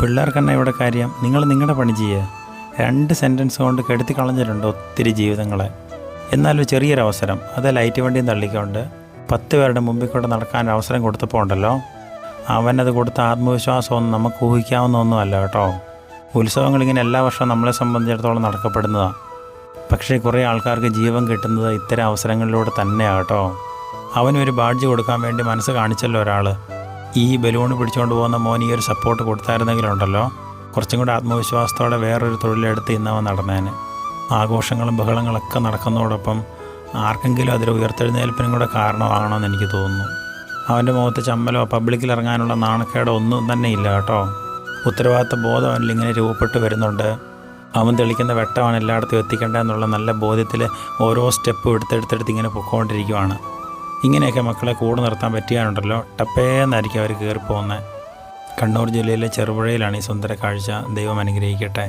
പിള്ളേർക്കെന്നെ ഇവിടെ കാര്യം, നിങ്ങൾ നിങ്ങളുടെ പണി ചെയ്യുക. 2 സെൻറ്റൻസ് കൊണ്ട് കെടുത്തി കളഞ്ഞിട്ടുണ്ട് ഒത്തിരി ജീവിതങ്ങളെ. എന്നാലും ചെറിയൊരവസരം, അത് ലൈറ്റ് വണ്ടിയും തള്ളിക്കൊണ്ട് 10 പേരുടെ മുമ്പിൽ കൂടെ നടക്കാൻ അവസരം കൊടുത്തപ്പോൾ ഉണ്ടല്ലോ, അവനത് കൊടുത്ത ആത്മവിശ്വാസമൊന്നും നമുക്ക് ഊഹിക്കാവുന്ന ഒന്നുമല്ല കേട്ടോ. ഉത്സവങ്ങളിങ്ങനെ എല്ലാ വർഷവും നമ്മളെ സംബന്ധിച്ചിടത്തോളം നടക്കപ്പെടുന്നതാണ്. പക്ഷേ കുറേ ആൾക്കാർക്ക് ജീവൻ കിട്ടുന്നത് ഇത്തരം അവസരങ്ങളിലൂടെ തന്നെയാണ് കേട്ടോ. അവനൊരു ബാഡ്ജ് കൊടുക്കാൻ വേണ്ടി മനസ്സ് കാണിച്ചല്ലോ ഒരാൾ. ഈ ബലൂൺ പിടിച്ചുകൊണ്ട് പോകുന്ന മോൻ ഈ ഒരു സപ്പോർട്ട് കൊടുത്തായിരുന്നെങ്കിലുണ്ടല്ലോ, കുറച്ചും കൂടെ ആത്മവിശ്വാസത്തോടെ വേറൊരു തൊഴിലെടുത്ത് ഇന്നവൻ നടന്നേനെ. ആഘോഷങ്ങളും ബഹളങ്ങളൊക്കെ നടക്കുന്നതോടൊപ്പം ആർക്കെങ്കിലും അതൊരു ഉയർത്തെഴുന്നേൽപ്പിനും കൂടെ കാരണമാകണമെന്ന് എനിക്ക് തോന്നുന്നു. അവൻ്റെ മുഖത്ത് ചമ്മലോ പബ്ലിക്കിൽ ഇറങ്ങാനുള്ള നാണക്കേടോ ഒന്നും തന്നെ ഇല്ല കേട്ടോ. ഉത്തരവാദിത്ത ബോധം അവനിൽ ഇങ്ങനെ രൂപപ്പെട്ട് വരുന്നുണ്ട്. അവൻ തെളിക്കുന്ന വെട്ടമാണ് എല്ലായിടത്തും എത്തിക്കേണ്ടതെന്നുള്ള നല്ല ബോധ്യത്തിൽ ഓരോ സ്റ്റെപ്പും എടുത്തെടുത്തെടുത്ത് ഇങ്ങനെ പൊയ്ക്കൊണ്ടിരിക്കുവാണ്. ഇങ്ങനെയൊക്കെ മക്കളെ കൂടെ നിർത്താൻ പറ്റിയാലുണ്ടല്ലോ, ടപ്പേന്നായിരിക്കും അവർ കയറിപ്പോകുന്നത്. കണ്ണൂർ ജില്ലയിലെ ചെറുപുഴയിലാണ് ഈ സുന്ദര കാഴ്ച. ദൈവം അനുഗ്രഹിക്കട്ടെ.